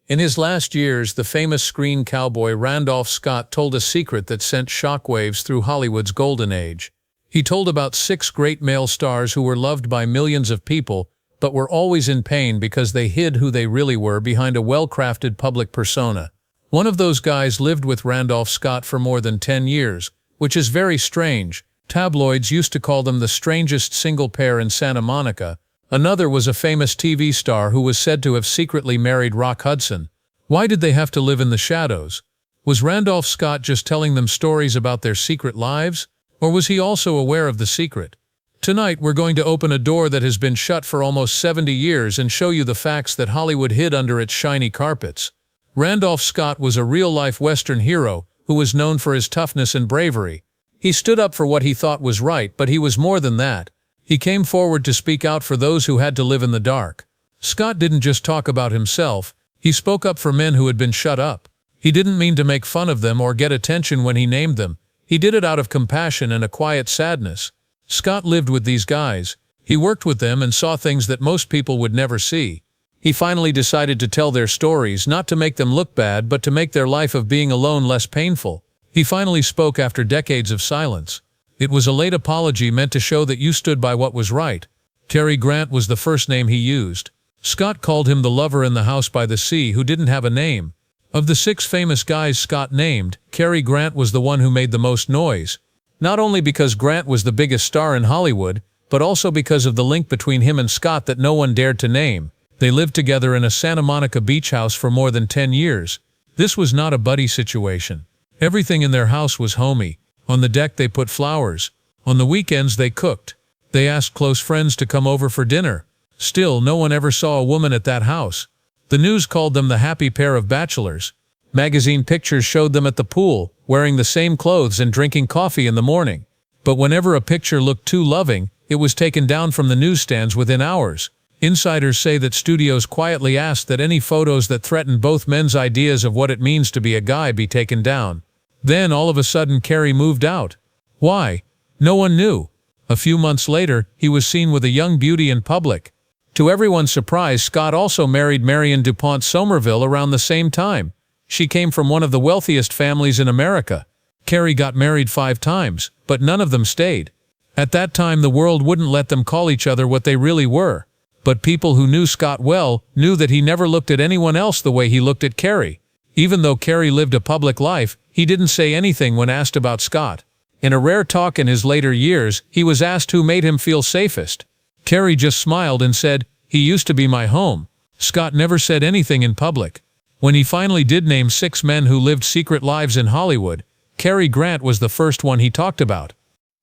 In his last years, the famous screen cowboy Randolph Scott told a secret that sent shockwaves through Hollywood's golden age. He told about 6 great male stars who were loved by millions of people, but were always in pain because they hid who they really were behind a well-crafted public persona. One of those guys lived with Randolph Scott for more than 10 years, which is very strange. Tabloids used to call them the strangest single pair in Santa Monica. Another was a famous TV star who was said to have secretly married Rock Hudson. Why did they have to live in the shadows? Was Randolph Scott just telling them stories about their secret lives? Or was he also aware of the secret? Tonight we're going to open a door that has been shut for almost 70 years and show you the facts that Hollywood hid under its shiny carpets. Randolph Scott was a real-life Western hero who was known for his toughness and bravery. He stood up for what he thought was right, but he was more than that. He came forward to speak out for those who had to live in the dark. Scott didn't just talk about himself, he spoke up for men who had been shut up. He didn't mean to make fun of them or get attention when he named them. He did it out of compassion and a quiet sadness. Scott lived with these guys. He worked with them and saw things that most people would never see. He finally decided to tell their stories, not to make them look bad, but to make their life of being alone less painful. He finally spoke after decades of silence. It was a late apology meant to show that you stood by what was right. Cary Grant was the first name he used. Scott called him the lover in the house by the sea who didn't have a name. Of the 6 famous guys Scott named, Cary Grant was the one who made the most noise. Not only because Grant was the biggest star in Hollywood, but also because of the link between him and Scott that no one dared to name. They lived together in a Santa Monica beach house for more than 10 years. This was not a buddy situation. Everything in their house was homey. On the deck they put flowers. On the weekends they cooked. They asked close friends to come over for dinner. Still, no one ever saw a woman at that house. The news called them the happy pair of bachelors. Magazine pictures showed them at the pool, wearing the same clothes and drinking coffee in the morning. But whenever a picture looked too loving, it was taken down from the newsstands within hours. Insiders say that studios quietly asked that any photos that threatened both men's ideas of what it means to be a guy be taken down. Then, all of a sudden, Cary moved out. Why? No one knew. A few months later, he was seen with a young beauty in public. To everyone's surprise, Scott also married Marion DuPont Somerville around the same time. She came from one of the wealthiest families in America. Cary got married 5 times, but none of them stayed. At that time, the world wouldn't let them call each other what they really were. But people who knew Scott well knew that he never looked at anyone else the way he looked at Cary. Even though Cary lived a public life, he didn't say anything when asked about Scott. In a rare talk in his later years, he was asked who made him feel safest. Cary just smiled and said, "He used to be my home." Scott never said anything in public. When he finally did name 6 men who lived secret lives in Hollywood, Cary Grant was the first one he talked about.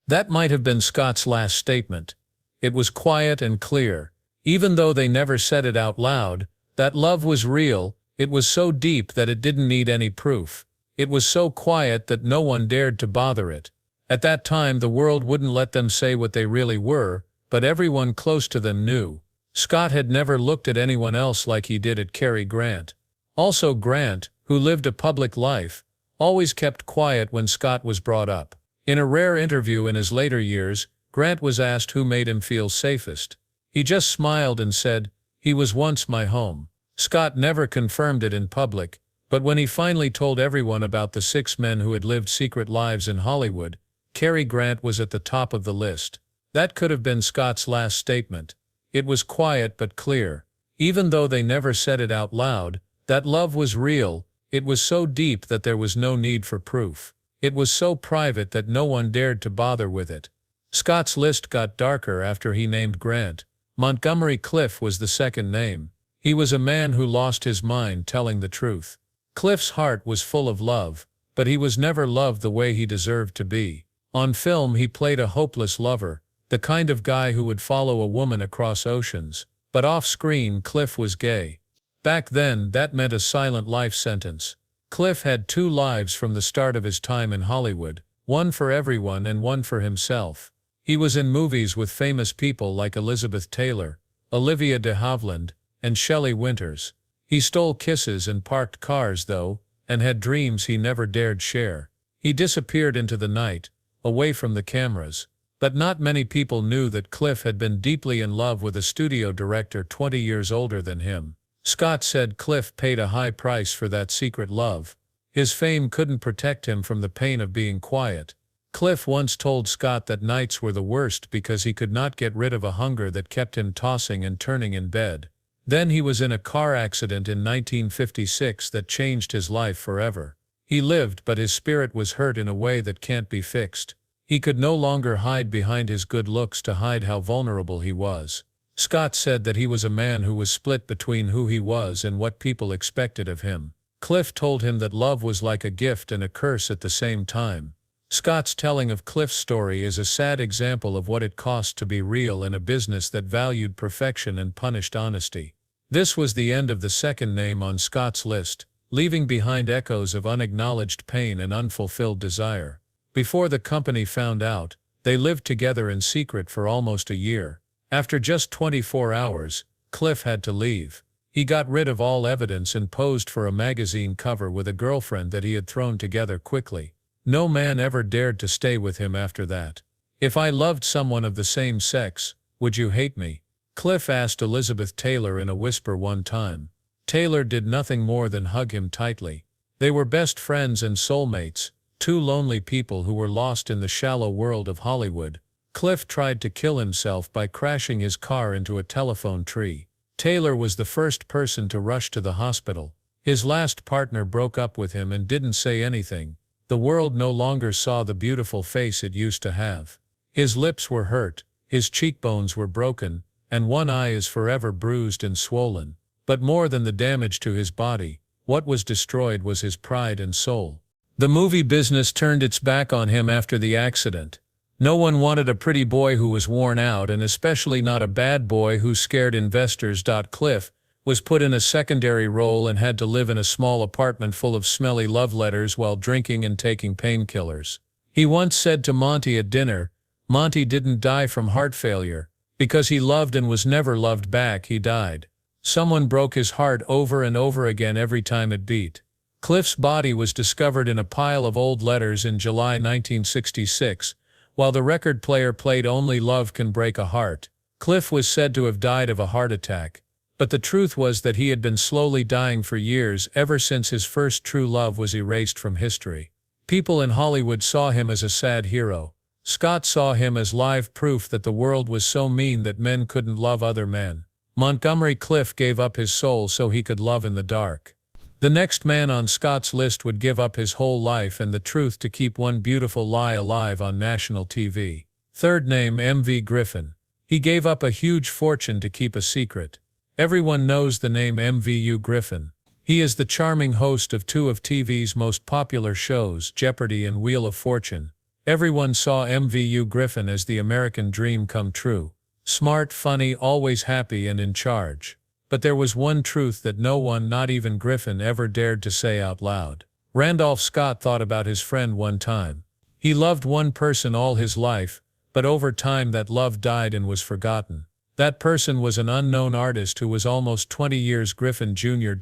That might have been Scott's last statement. It was quiet and clear. Even though they never said it out loud, that love was real. It was so deep that it didn't need any proof. It was so quiet that no one dared to bother it. At that time, the world wouldn't let them say what they really were, but everyone close to them knew. Scott had never looked at anyone else like he did at Cary Grant. Also, Grant, who lived a public life, always kept quiet when Scott was brought up. In a rare interview in his later years, Grant was asked who made him feel safest. He just smiled and said, "He was once my home." Scott never confirmed it in public, but when he finally told everyone about the 6 men who had lived secret lives in Hollywood, Cary Grant was at the top of the list. That could have been Scott's last statement. It was quiet but clear. Even though they never said it out loud, that love was real. It was so deep that there was no need for proof. It was so private that no one dared to bother with it. Scott's list got darker after he named Grant. Montgomery Clift was the second name. He was a man who lost his mind telling the truth. Clift's heart was full of love, but he was never loved the way he deserved to be. On film, he played a hopeless lover, the kind of guy who would follow a woman across oceans. But off-screen, Clift was gay. Back then, that meant a silent life sentence. Clift had 2 lives from the start of his time in Hollywood, one for everyone and one for himself. He was in movies with famous people like Elizabeth Taylor, Olivia de Havilland, and Shelley Winters. He stole kisses and parked cars, though, and had dreams he never dared share. He disappeared into the night, away from the cameras. But not many people knew that Clift had been deeply in love with a studio director 20 years older than him. Scott said Cliff paid a high price for that secret love. His fame couldn't protect him from the pain of being quiet. Cliff once told Scott that nights were the worst because he could not get rid of a hunger that kept him tossing and turning in bed. Then he was in a car accident in 1956 that changed his life forever. He lived, but his spirit was hurt in a way that can't be fixed. He could no longer hide behind his good looks to hide how vulnerable he was. Scott said that he was a man who was split between who he was and what people expected of him. Cliff told him that love was like a gift and a curse at the same time. Scott's telling of Cliff's story is a sad example of what it cost to be real in a business that valued perfection and punished honesty. This was the end of the second name on Scott's list, leaving behind echoes of unacknowledged pain and unfulfilled desire. Before the company found out, they lived together in secret for almost a year. After just 24 hours, Cliff had to leave. He got rid of all evidence and posed for a magazine cover with a girlfriend that he had thrown together quickly. No man ever dared to stay with him after that. "If I loved someone of the same sex, would you hate me?" Cliff asked Elizabeth Taylor in a whisper one time. Taylor did nothing more than hug him tightly. They were best friends and soulmates, two lonely people who were lost in the shallow world of Hollywood. Cliff tried to kill himself by crashing his car into a telephone tree. Taylor was the first person to rush to the hospital. His last partner broke up with him and didn't say anything. The world no longer saw the beautiful face it used to have. His lips were hurt, his cheekbones were broken, and one eye is forever bruised and swollen. But more than the damage to his body, what was destroyed was his pride and soul. The movie business turned its back on him after the accident. No one wanted a pretty boy who was worn out, and especially not a bad boy who scared investors. Cliff was put in a secondary role and had to live in a small apartment full of smelly love letters while drinking and taking painkillers. He once said to Monty at dinner, "Monty didn't die from heart failure. Because he loved and was never loved back, he died. Someone broke his heart over and over again every time it beat." Cliff's body was discovered in a pile of old letters in July 1966, while the record player played Only Love Can Break a Heart. Cliff was said to have died of a heart attack. But the truth was that he had been slowly dying for years, ever since his first true love was erased from history. People in Hollywood saw him as a sad hero. Scott saw him as live proof that the world was so mean that men couldn't love other men. Montgomery Cliff gave up his soul so he could love in the dark. The next man on Scott's list would give up his whole life and the truth to keep one beautiful lie alive on national TV. Third name, M.V. Griffin. He gave up a huge fortune to keep a secret. Everyone knows the name MVU Griffin. He is the charming host of two of TV's most popular shows, Jeopardy and Wheel of Fortune. Everyone saw MVU Griffin as the American dream come true. Smart, funny, always happy and in charge. But there was one truth that no one, not even Griffin, ever dared to say out loud. Randolph Scott thought about his friend one time. He loved one person all his life, but over time that love died and was forgotten. That person was an unknown artist who was almost 20 years Griffin Jr.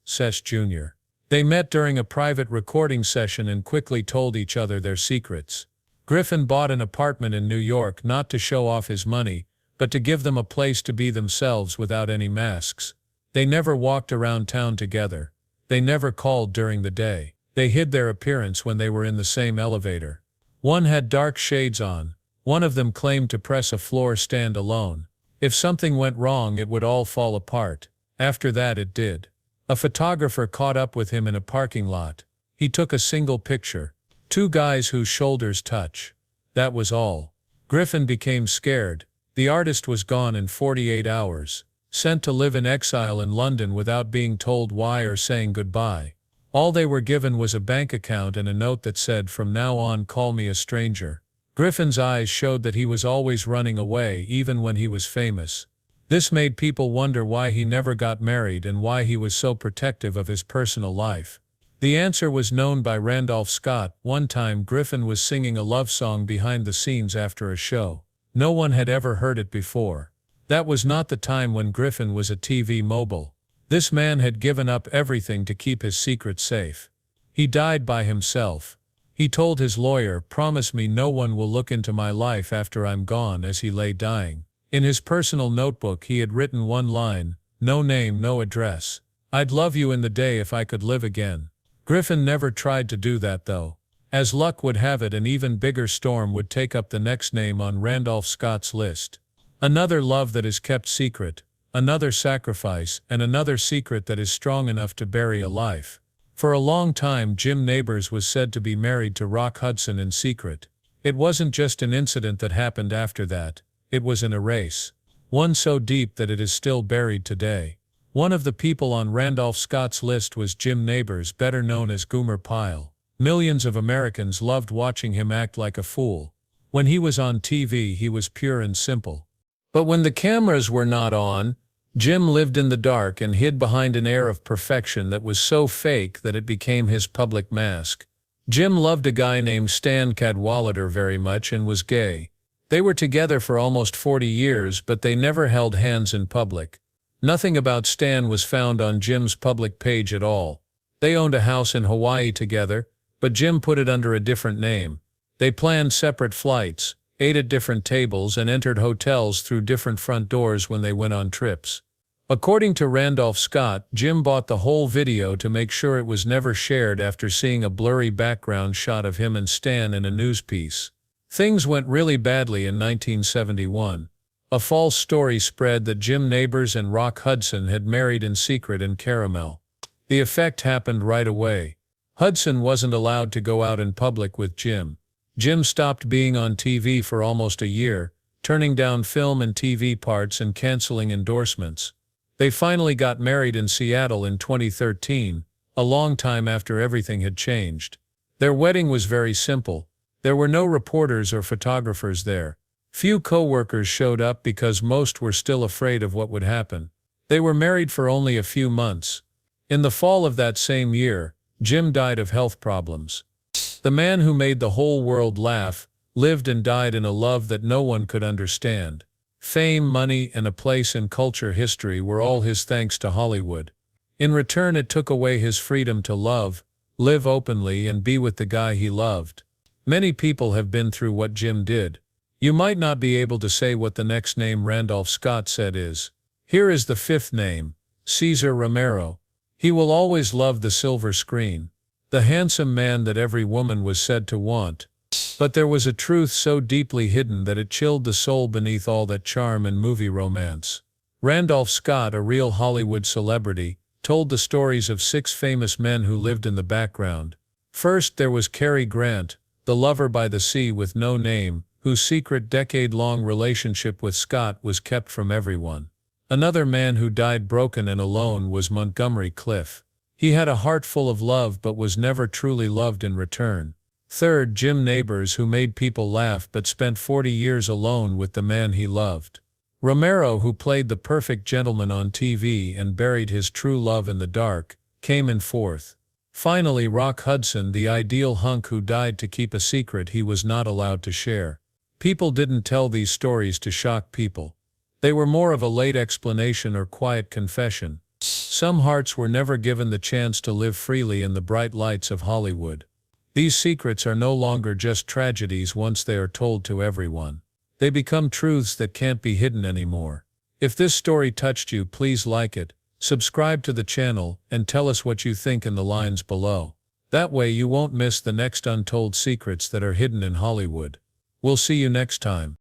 Sesh Jr. They met during a private recording session and quickly told each other their secrets. Griffin bought an apartment in New York not to show off his money, but to give them a place to be themselves without any masks. They never walked around town together. They never called during the day. They hid their appearance when they were in the same elevator. One had dark shades on. One of them claimed to press a floor stand alone. If something went wrong, it would all fall apart. After that, it did. A photographer caught up with him in a parking lot. He took a single picture. Two guys whose shoulders touch. That was all. Griffin became scared. The artist was gone in 48 hours. Sent to live in exile in London without being told why or saying goodbye. All they were given was a bank account and a note that said, "From now on, call me a stranger." Griffin's eyes showed that he was always running away, even when he was famous. This made people wonder why he never got married and why he was so protective of his personal life. The answer was known by Randolph Scott. One time Griffin was singing a love song behind the scenes after a show. No one had ever heard it before. That was not the time when Griffin was a TV mogul. This man had given up everything to keep his secret safe. He died by himself. He told his lawyer, "Promise me no one will look into my life after I'm gone," as he lay dying. In his personal notebook he had written one line, No name, no address. I'd love you in the day if I could live again. Griffin never tried to do that though. As luck would have it, an even bigger storm would take up the next name on Randolph Scott's list. Another love that is kept secret, another sacrifice, and another secret that is strong enough to bury a life. For a long time, Jim Nabors was said to be married to Rock Hudson in secret. It wasn't just an incident that happened after that, it was an erase. One so deep that it is still buried today. One of the people on Randolph Scott's list was Jim Nabors, better known as Gomer Pyle. Millions of Americans loved watching him act like a fool. When he was on TV, he was pure and simple. But when the cameras were not on, Jim lived in the dark and hid behind an air of perfection that was so fake that it became his public mask. Jim loved a guy named Stan Cadwallader very much and was gay. They were together for almost 40 years, but they never held hands in public. Nothing about Stan was found on Jim's public page at all. They owned a house in Hawaii together, but Jim put it under a different name. They planned separate flights, ate at different tables, and entered hotels through different front doors when they went on trips. According to Randolph Scott, Jim bought the whole video to make sure it was never shared after seeing a blurry background shot of him and Stan in a news piece. Things went really badly in 1971. A false story spread that Jim Nabors and Rock Hudson had married in secret in Caramel. The effect happened right away. Hudson wasn't allowed to go out in public with Jim. Jim stopped being on TV for almost a year, turning down film and TV parts and canceling endorsements. They finally got married in Seattle in 2013, a long time after everything had changed. Their wedding was very simple. There were no reporters or photographers there. Few co-workers showed up because most were still afraid of what would happen. They were married for only a few months. In the fall of that same year, Jim died of health problems. The man who made the whole world laugh lived and died in a love that no one could understand. Fame, money, and a place in culture history were all his thanks to Hollywood. In return, it took away his freedom to love, live openly, and be with the guy he loved. Many people have been through what Jim did. You might not be able to say what the next name Randolph Scott said is. Here is the fifth name, Cesar Romero. He will always love the silver screen. The handsome man that every woman was said to want. But there was a truth so deeply hidden that it chilled the soul beneath all that charm and movie romance. Randolph Scott, a real Hollywood celebrity, told the stories of 6 famous men who lived in the background. First, there was Cary Grant, the lover by the sea with no name, whose secret decade-long relationship with Scott was kept from everyone. Another man who died broken and alone was Montgomery Clift. He had a heart full of love but was never truly loved in return. Third, Jim Nabors, who made people laugh but spent 40 years alone with the man he loved. Romero, who played the perfect gentleman on TV and buried his true love in the dark, came in fourth. Finally, Rock Hudson, the ideal hunk who died to keep a secret he was not allowed to share. People didn't tell these stories to shock people. They were more of a late explanation or quiet confession. Some hearts were never given the chance to live freely in the bright lights of Hollywood. These secrets are no longer just tragedies once they are told to everyone. They become truths that can't be hidden anymore. If this story touched you, please like it, subscribe to the channel, and tell us what you think in the lines below. That way you won't miss the next untold secrets that are hidden in Hollywood. We'll see you next time.